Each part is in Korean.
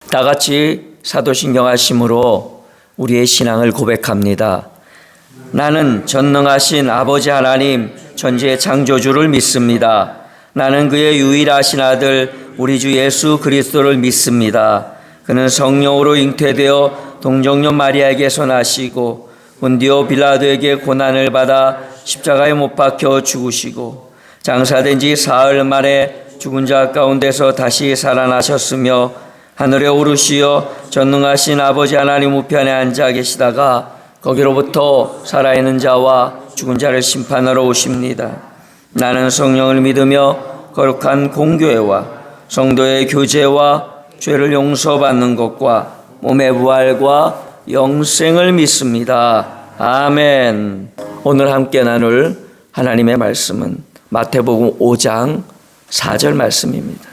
다 같이 사도신경 하심으로 우리의 신앙을 고백합니다. 나는 전능하신 아버지 하나님 천지의 창조주를 믿습니다. 나는 그의 유일하신 아들 우리 주 예수 그리스도를 믿습니다. 그는 성령으로 잉태되어 동정녀 마리아에게서 나시고 본디오 빌라도에게 고난을 받아 십자가에 못 박혀 죽으시고 장사된 지 사흘 만에 죽은 자 가운데서 다시 살아나셨으며 하늘에 오르시어 전능하신 아버지 하나님 우편에 앉아 계시다가 거기로부터 살아있는 자와 죽은 자를 심판하러 오십니다. 나는 성령을 믿으며 거룩한 공교회와 성도의 교제와 죄를 용서받는 것과 몸의 부활과 영생을 믿습니다. 아멘. 오늘 함께 나눌 하나님의 말씀은 마태복음 5장 4절 말씀입니다.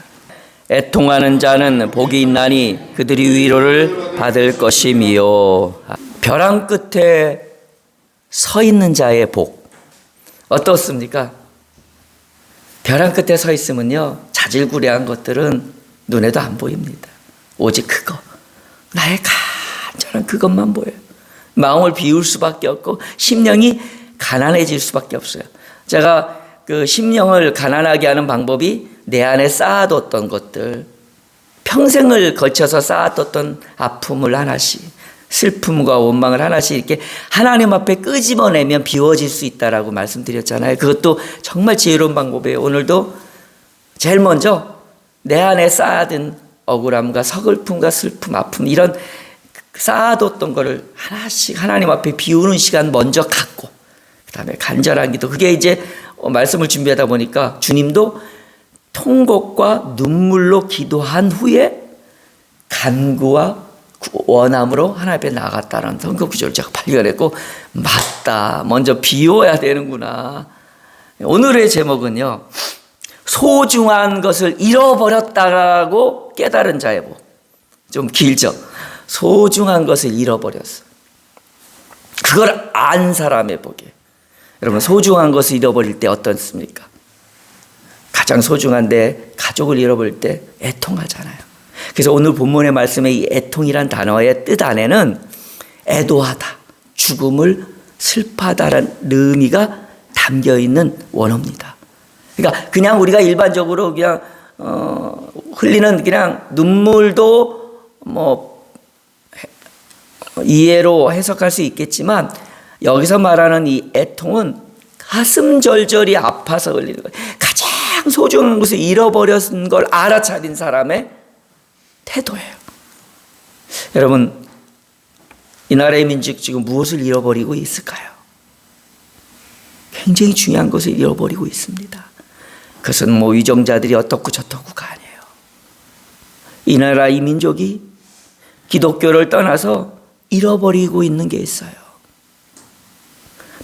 애통하는 자는 복이 있나니 그들이 위로를 받을 것이미요. 벼랑 끝에 서 있는 자의 복 어떻습니까? 벼랑 끝에 서 있으면요, 자질구레한 것들은 눈에도 안 보입니다. 오직 그거, 나의 간절한 그것만 보여요. 마음을 비울 수밖에 없고 심령이 가난해질 수밖에 없어요. 제가 그 심령을 가난하게 하는 방법이 내 안에 쌓아뒀던 것들, 평생을 걸쳐서 쌓아뒀던 아픔을 하나씩, 슬픔과 원망을 하나씩 이렇게 하나님 앞에 끄집어내면 비워질 수 있다라고 말씀드렸잖아요. 그것도 정말 지혜로운 방법이에요. 오늘도 제일 먼저 내 안에 쌓아둔 억울함과 서글픔과 슬픔, 아픔, 이런 쌓아뒀던 거를 하나씩 하나님 앞에 비우는 시간 먼저 갖고, 그 다음에 간절한 기도. 그게 이제 말씀을 준비하다 보니까 주님도 통곡과 눈물로 기도한 후에 간구와 원함으로 하나님 앞에 나갔다는 성경 구절을 제가 발견했고, 맞다, 먼저 비워야 되는구나. 오늘의 제목은요, 소중한 것을 잃어버렸다고 깨달은 자의 복. 좀 길죠. 소중한 것을 잃어버렸어. 그걸 안 사람의 복이에요. 여러분, 소중한 것을 잃어버릴 때 어떻습니까? 가장 소중한데 가족을 잃어버릴 때 애통하잖아요. 그래서 오늘 본문의 말씀에 이 애통이란 단어의 뜻 안에는 애도하다, 죽음을 슬퍼하다라는 의미가 담겨 있는 원어입니다. 그러니까 그냥 우리가 일반적으로 그냥 흘리는 그냥 눈물도 뭐 이해로 해석할 수 있겠지만, 여기서 말하는 이 애통은 가슴 절절히 아파서 흘리는 거예요. 가장 소중한 것을 잃어버렸는 걸 알아차린 사람의 태도예요. 여러분, 이 나라의 민족 지금 무엇을 잃어버리고 있을까요? 굉장히 중요한 것을 잃어버리고 있습니다. 그것은 뭐 위정자들이 어떻고 저떻고가 아니에요. 이 나라 이 민족이 기독교를 떠나서 잃어버리고 있는 게 있어요.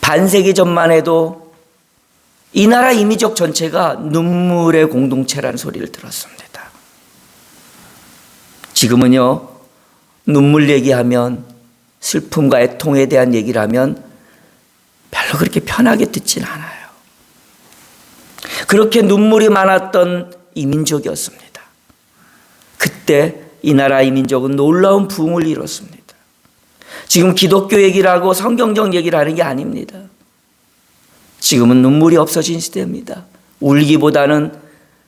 반세기 전만 해도 이 나라 이민족 전체가 눈물의 공동체라는 소리를 들었습니다. 지금은요, 눈물 얘기하면, 슬픔과 애통에 대한 얘기를 하면 별로 그렇게 편하게 듣진 않아요. 그렇게 눈물이 많았던 이민족이었습니다. 그때 이 나라 이민족은 놀라운 부흥을 이뤘습니다. 지금 기독교 얘기를 하고 성경적 얘기를 하는 게 아닙니다. 지금은 눈물이 없어진 시대입니다. 울기보다는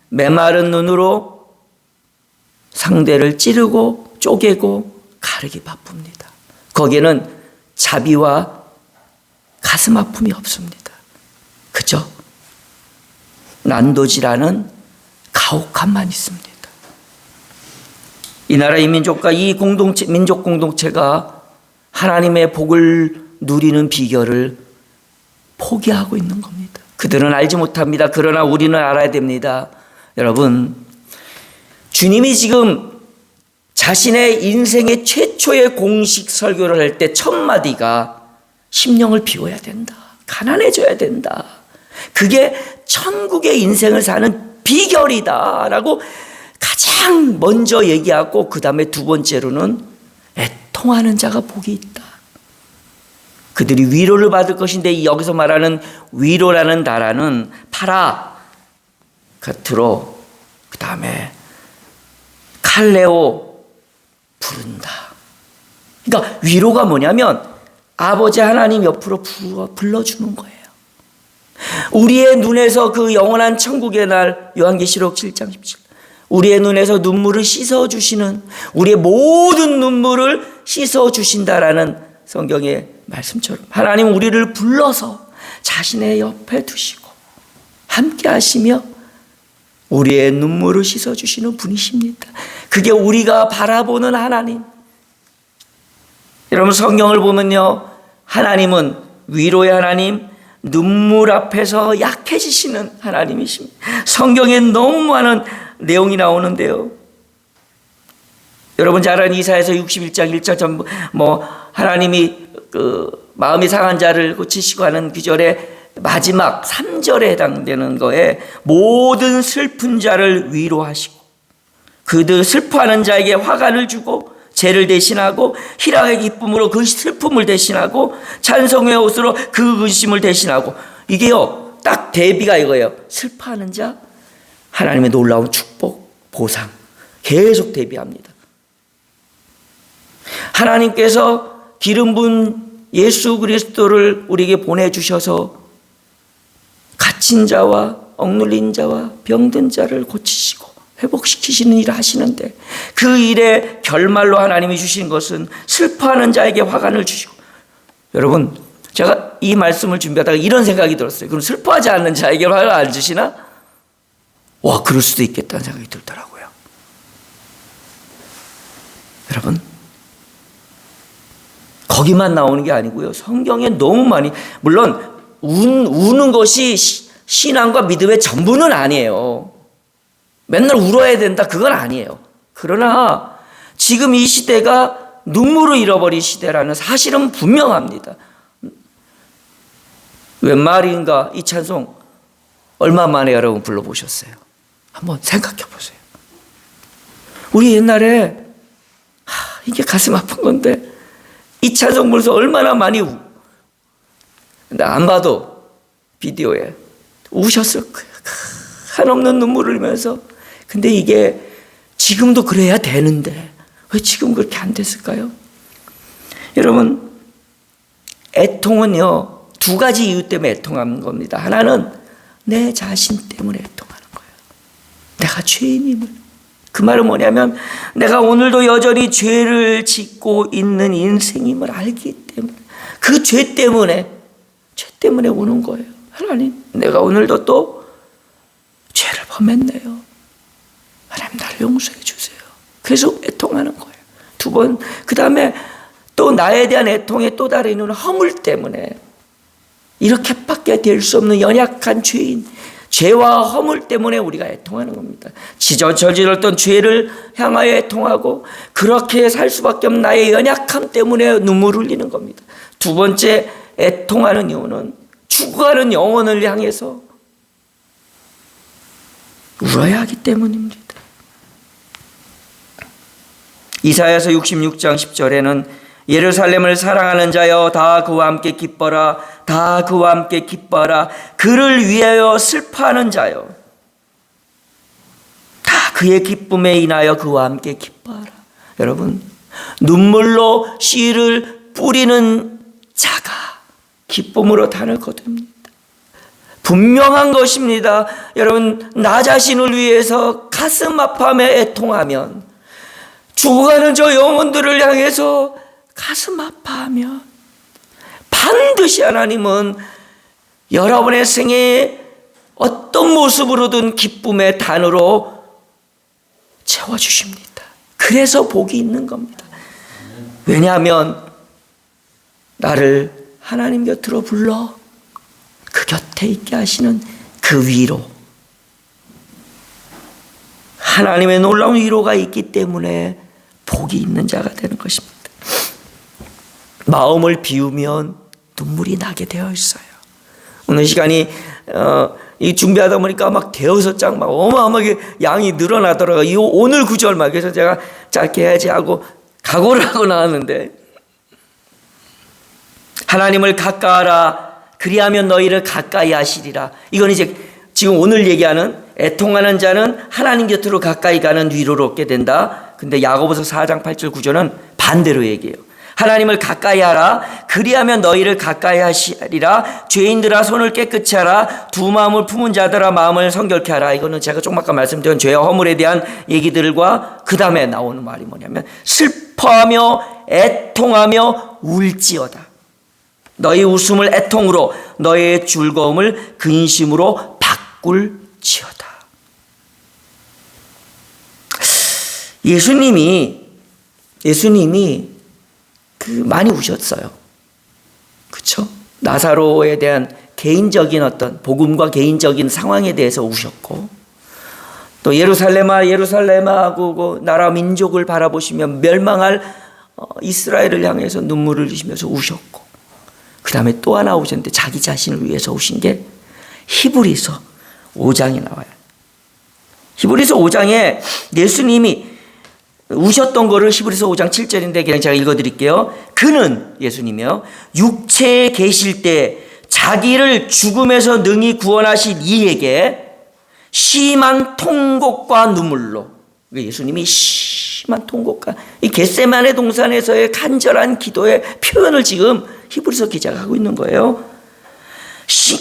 메마른 눈으로 상대를 찌르고 쪼개고 가르기 바쁩니다. 거기에는 자비와 가슴 아픔이 없습니다. 그죠? 난도질하는 가혹함만 있습니다. 이 나라 이민족과 이 공동체, 민족 공동체가 하나님의 복을 누리는 비결을 포기하고 있는 겁니다. 그들은 알지 못합니다. 그러나 우리는 알아야 됩니다. 여러분, 주님이 지금 자신의 인생의 최초의 공식 설교를 할 때 첫 마디가 심령을 비워야 된다, 가난해져야 된다, 그게 천국의 인생을 사는 비결이다 라고 가장 먼저 얘기하고, 그 다음에 두 번째로는 애통하는 자가 복이 있다. 그들이 위로를 받을 것인데, 여기서 말하는 위로라는 단어는 파라, 겉으로, 그 다음에 칼레오, 부른다. 그러니까 위로가 뭐냐면 아버지 하나님 옆으로 불러주는 거예요. 우리의 눈에서 그 영원한 천국의 날, 요한계시록 7장 17, 우리의 눈에서 눈물을 씻어주시는, 우리의 모든 눈물을 씻어주신다라는 성경의 말씀처럼 하나님 우리를 불러서 자신의 옆에 두시고 함께 하시며 우리의 눈물을 씻어주시는 분이십니다. 그게 우리가 바라보는 하나님. 여러분, 성경을 보면요, 하나님은 위로의 하나님, 눈물 앞에서 약해지시는 하나님이십니다. 성경에 너무 많은 내용이 나오는데요, 여러분 잘 아는 이사야서 61장 1절 하나님이 그 마음이 상한 자를 고치시고 하는 구절에 마지막 3절에 해당되는 거에 모든 슬픈 자를 위로하시고 그들 슬퍼하는 자에게 화관을 주고 죄를 대신하고 희락의 기쁨으로 그 슬픔을 대신하고 찬송의 옷으로 그 근심을 대신하고, 이게요 딱 대비가 이거예요. 슬퍼하는 자, 하나님의 놀라운 축복, 보상, 계속 대비합니다. 하나님께서 기름 부은 예수 그리스도를 우리에게 보내주셔서 갇힌 자와 억눌린 자와 병든 자를 고치시고 회복시키시는 일을 하시는데, 그 일의 결말로 하나님이 주신 것은 슬퍼하는 자에게 화관을 주시고, 여러분 제가 이 말씀을 준비하다가 이런 생각이 들었어요. 그럼 슬퍼하지 않는 자에게 화관을 안 주시나? 와, 그럴 수도 있겠다는 생각이 들더라고요. 여러분, 거기만 나오는 게 아니고요, 성경에 너무 많이, 물론 우는 것이 신앙과 믿음의 전부는 아니에요. 맨날 울어야 된다, 그건 아니에요. 그러나 지금 이 시대가 눈물을 잃어버린 시대라는 사실은 분명합니다. 웬 말인가, 이 찬송 얼마 만에 여러분 불러보셨어요? 한번 생각해 보세요. 우리 옛날에 이게 가슴 아픈 건데 이 찬송 부르면서 얼마나 많이 근데 안 봐도 비디오에 우셨을 거예요. 한없는 눈물을 흘리면서. 근데 이게 지금도 그래야 되는데 왜 지금 그렇게 안 됐을까요? 여러분, 애통은요 두 가지 이유 때문에 애통하는 겁니다. 하나는 내 자신 때문에 애통하는 거예요. 내가 죄인임을. 그 말은 뭐냐면 내가 오늘도 여전히 죄를 짓고 있는 인생임을 알기 때문에, 그 죄 때문에 우는 거예요. 하나님, 내가 오늘도 또 죄를 범했네요. 하나님, 나를 용서해 주세요. 그래서 애통하는 거예요. 두 번, 그 다음에 또 나에 대한 애통의 또 다른 이유는 허물 때문에, 이렇게밖에 될 수 없는 연약한 죄인, 죄와 허물 때문에 우리가 애통하는 겁니다. 저질렀던 죄를 향하여 애통하고 그렇게 살 수밖에 없는 나의 연약함 때문에 눈물을 흘리는 겁니다. 두 번째 애통하는 이유는 죽어가는 영혼을 향해서 울어야 하기 때문입니다. 이사야서 66장 10절에는 예루살렘을 사랑하는 자여 다 그와 함께 기뻐라, 다 그와 함께 기뻐라. 그를 위하여 슬퍼하는 자여 다 그의 기쁨에 인하여 그와 함께 기뻐하라. 여러분, 눈물로 씨를 뿌리는 자가 기쁨으로 단을 거둡니다. 분명한 것입니다. 여러분, 나 자신을 위해서 가슴 아파하며 애통하면, 죽어가는 저 영혼들을 향해서 가슴 아파하면 반드시 하나님은 여러분의 생에 어떤 모습으로든 기쁨의 단으로 채워주십니다. 그래서 복이 있는 겁니다. 왜냐하면 나를 하나님 곁으로 불러 그 곁에 있게 하시는 그 위로, 하나님의 놀라운 위로가 있기 때문에 복이 있는 자가 되는 것입니다. 마음을 비우면 눈물이 나게 되어 있어요. 오늘 시간이 이 준비하다 보니까 막 대여섯 장 막 어마어마하게 양이 늘어나더라고요. 이 오늘 구절만. 그래서 제가 짧게 해야지 하고 각오를 하고 나왔는데, 하나님을 가까이하라, 그리하면 너희를 가까이 하시리라. 이건 이제 지금 오늘 얘기하는 애통하는 자는 하나님 곁으로 가까이 가는 위로를 얻게 된다. 근데 야고보서 4장 8절 9절은 반대로 얘기해요. 하나님을 가까이 하라. 그리하면 너희를 가까이 하시리라. 죄인들아 손을 깨끗이 하라. 두 마음을 품은 자들아 마음을 성결케 하라. 이거는 제가 조금 아까 말씀드린 죄와 허물에 대한 얘기들과 그 다음에 나오는 말이 뭐냐면 슬퍼하며 애통하며 울지어다. 너희 웃음을 애통으로 너희의 즐거움을 근심으로 바꿀지어다. 예수님이 많이 우셨어요. 그렇죠? 나사로에 대한 개인적인 어떤 복음과 개인적인 상황에 대해서 우셨고, 또 예루살렘아 하고 나라 민족을 바라보시며 멸망할 이스라엘을 향해서 눈물을 흘리시면서 우셨고, 그 다음에 또 하나 우셨는데 자기 자신을 위해서 우신 게 히브리서 5장에 나와요. 히브리서 5장에 예수님이 우셨던 거를 히브리서 5장 7절인데 그냥 제가 읽어드릴게요. 그는 예수님이요 육체에 계실 때 자기를 죽음에서 능히 구원하신 이에게 심한 통곡과 눈물로, 예수님이 심한 통곡과 이 겟세마네 동산에서의 간절한 기도의 표현을 지금 히브리서 기자가 하고 있는 거예요.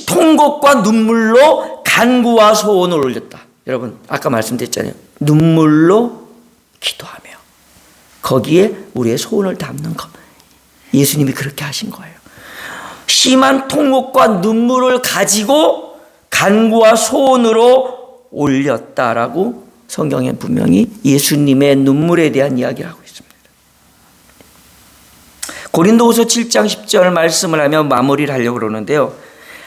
통곡과 눈물로 간구와 소원을 올렸다. 여러분 아까 말씀드렸잖아요. 눈물로 기도하며 거기에 우리의 소원을 담는 것. 예수님이 그렇게 하신 거예요. 심한 통곡과 눈물을 가지고 간구와 소원으로 올렸다라고 성경에 분명히 예수님의 눈물에 대한 이야기를 하고 있습니다. 고린도후서 7장 10절 말씀을 하며 마무리를 하려고 그러는데요.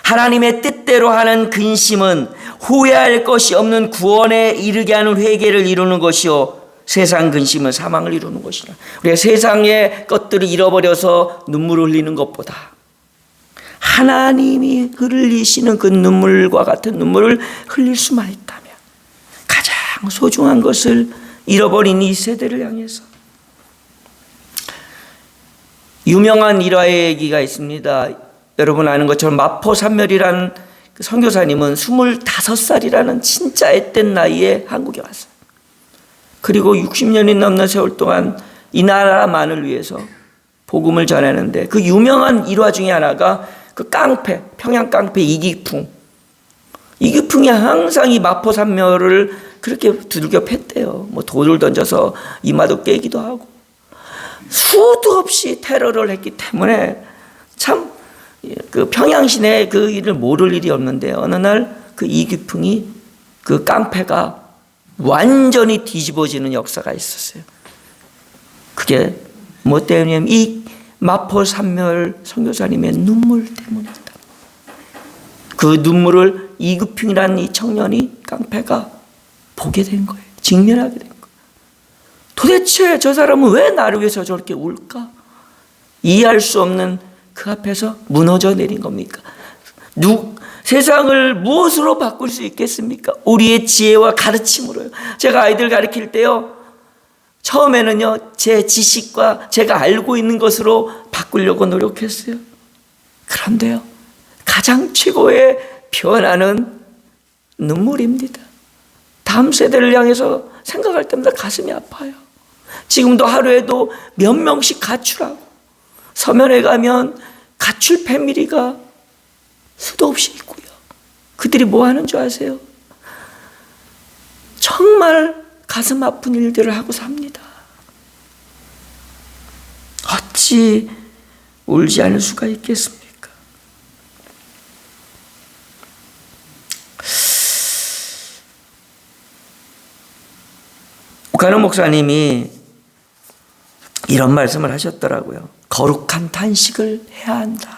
하나님의 뜻대로 하는 근심은 후회할 것이 없는 구원에 이르게 하는 회개를 이루는 것이요 세상 근심은 사망을 이루는 것이라. 우리가 세상의 것들을 잃어버려서 눈물을 흘리는 것보다 하나님이 흘리시는 그 눈물과 같은 눈물을 흘릴 수만 있다면 가장 소중한 것을 잃어버린 이 세대를 향해서 유명한 일화의 얘기가 있습니다. 여러분 아는 것처럼 마포산멸이라는 그 선교사님은 25살이라는 진짜 앳된 나이에 한국에 왔어요. 그리고 60년이 넘는 세월 동안 이 나라만을 위해서 복음을 전하는데 그 유명한 일화 중에 하나가 그 깡패, 평양 깡패 이기풍이 항상 이 마포산멸을 그렇게 두들겨 팼대요. 뭐 돌을 던져서 이마도 깨기도 하고 수도 없이 테러를 했기 때문에 참 그 평양 시내에 그 일을 모를 일이 없는데 어느 날 그 이기풍이 그 깡패가 완전히 뒤집어지는 역사가 있었어요. 그게 뭐 때문이냐면 이 마포산멸 선교사님의 눈물 때문이다. 그 눈물을 이기풍이라는 이 청년이 깡패가 보게 된 거예요. 직면하게 된 거예요. 도대체 저 사람은 왜 나를 위해서 저렇게 울까? 이해할 수 없는 그 앞에서 무너져 내린 겁니까? 세상을 무엇으로 바꿀 수 있겠습니까? 우리의 지혜와 가르침으로요. 제가 아이들 가르칠 때요, 처음에는요 제 지식과 제가 알고 있는 것으로 바꾸려고 노력했어요. 그런데요 가장 최고의 변화는 눈물입니다. 다음 세대를 향해서 생각할 때마다 가슴이 아파요. 지금도 하루에도 몇 명씩 가출하고 서면에 가면 가출 패밀리가 수도 없이 있고요. 그들이 뭐 하는 줄 아세요? 정말 가슴 아픈 일들을 하고 삽니다. 어찌 울지 않을 수가 있겠습니까? 오카노 목사님이 이런 말씀을 하셨더라고요. 거룩한 탄식을 해야 한다.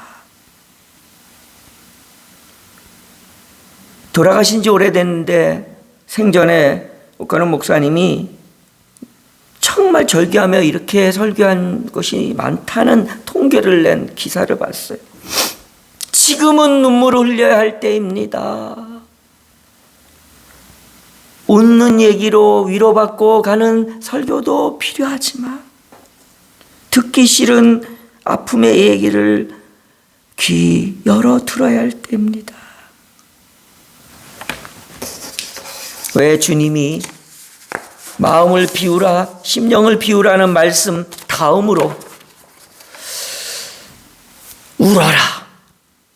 돌아가신 지 오래됐는데 생전에 오카노 목사님이 정말 절규하며 이렇게 설교한 것이 많다는 통계를 낸 기사를 봤어요. 지금은 눈물을 흘려야 할 때입니다. 웃는 얘기로 위로받고 가는 설교도 필요하지만 듣기 싫은 아픔의 얘기를 귀 열어 들어야 할 때입니다. 왜 주님이 마음을 비우라, 심령을 비우라는 말씀 다음으로 울어라.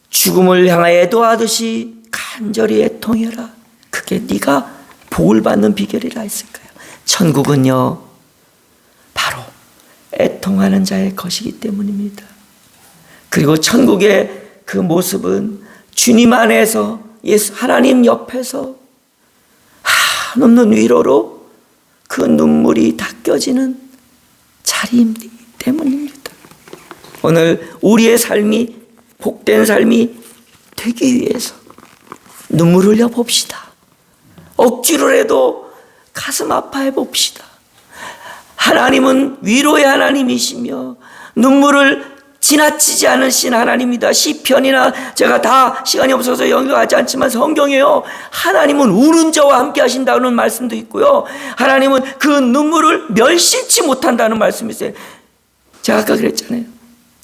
죽음을 향하여 애도하듯이 간절히 애통해라. 그게 네가 복을 받는 비결이라 했을까요? 천국은요, 바로 애통하는 자의 것이기 때문입니다. 그리고 천국의 그 모습은 주님 안에서, 예수 하나님 옆에서 한없는 위로로 그 눈물이 닦여지는 자리이기 때문입니다. 오늘 우리의 삶이 복된 삶이 되기 위해서 눈물 흘려 봅시다. 억지로라도 가슴 아파해 봅시다. 하나님은 위로의 하나님이시며 눈물을 지나치지 않으신 하나님입니다. 시편이나 제가 다 시간이 없어서 연결하지 않지만 성경에요, 하나님은 우는 자와 함께 하신다는 말씀도 있고요, 하나님은 그 눈물을 멸시치 못한다는 말씀이 있어요. 제가 아까 그랬잖아요.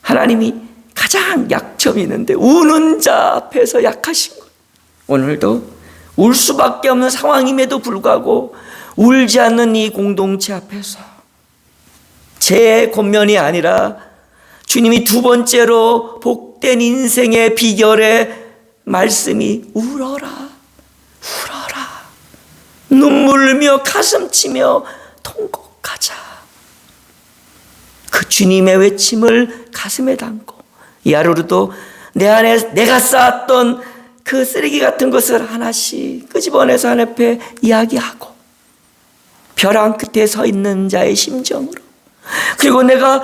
하나님이 가장 약점이 있는데 우는 자 앞에서 약하신 거예요. 오늘도 울 수밖에 없는 상황임에도 불구하고 울지 않는 이 공동체 앞에서 제 권면이 아니라 주님이 두 번째로 복된 인생의 비결의 말씀이 울어라, 울어라, 눈물 흘며 가슴 치며 통곡하자. 그 주님의 외침을 가슴에 담고 이 하루도 내 안에 내가 쌓았던 그 쓰레기 같은 것을 하나씩 끄집어내서 하나님 앞에 이야기하고 벼랑 끝에 서 있는 자의 심정으로, 그리고 내가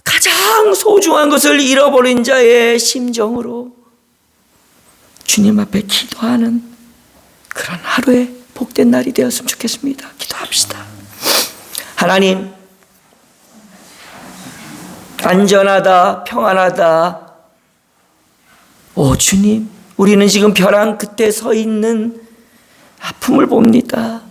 가장 소중한 것을 잃어버린 자의 심정으로 주님 앞에 기도하는 그런 하루의 복된 날이 되었으면 좋겠습니다. 기도합시다. 하나님, 안전하다, 평안하다. 오 주님, 우리는 지금 벼랑 끝에 서 있는 아픔을 봅니다.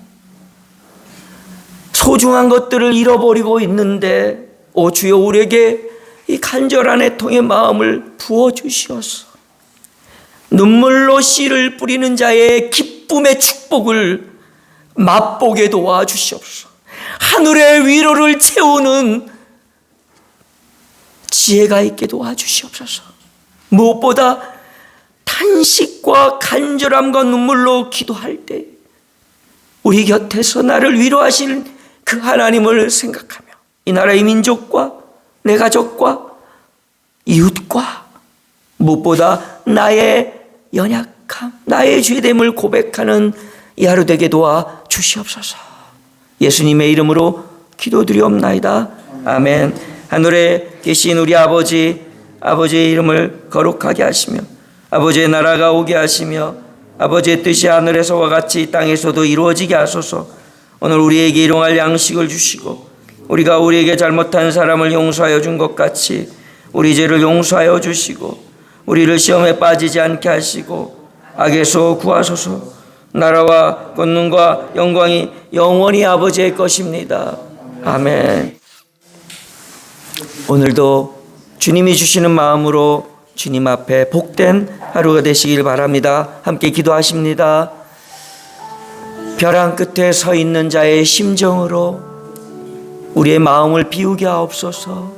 소중한 것들을 잃어버리고 있는데 오 주여, 우리에게 이 간절한 애통의 마음을 부어주시옵소서. 눈물로 씨를 뿌리는 자의 기쁨의 축복을 맛보게 도와주시옵소서. 하늘의 위로를 채우는 지혜가 있게 도와주시옵소서. 무엇보다 탄식과 간절함과 눈물로 기도할 때 우리 곁에서 나를 위로하실 그 하나님을 생각하며 이 나라의 민족과 내 가족과 이웃과 무엇보다 나의 연약함, 나의 죄됨을 고백하는 이 하루 되게 도와 주시옵소서. 예수님의 이름으로 기도드리옵나이다. 아멘. 하늘에 계신 우리 아버지, 아버지의 이름을 거룩하게 하시며 아버지의 나라가 오게 하시며 아버지의 뜻이 하늘에서와 같이 이 땅에서도 이루어지게 하소서. 오늘 우리에게 일용할 양식을 주시고 우리가 우리에게 잘못한 사람을 용서하여 준 것 같이 우리 죄를 용서하여 주시고 우리를 시험에 빠지지 않게 하시고 악에서 구하소서. 나라와 권능과 영광이 영원히 아버지의 것입니다. 아멘. 오늘도 주님이 주시는 마음으로 주님 앞에 복된 하루가 되시길 바랍니다. 함께 기도하십니다. 벼랑 끝에 서 있는 자의 심정으로 우리의 마음을 비우게 하옵소서.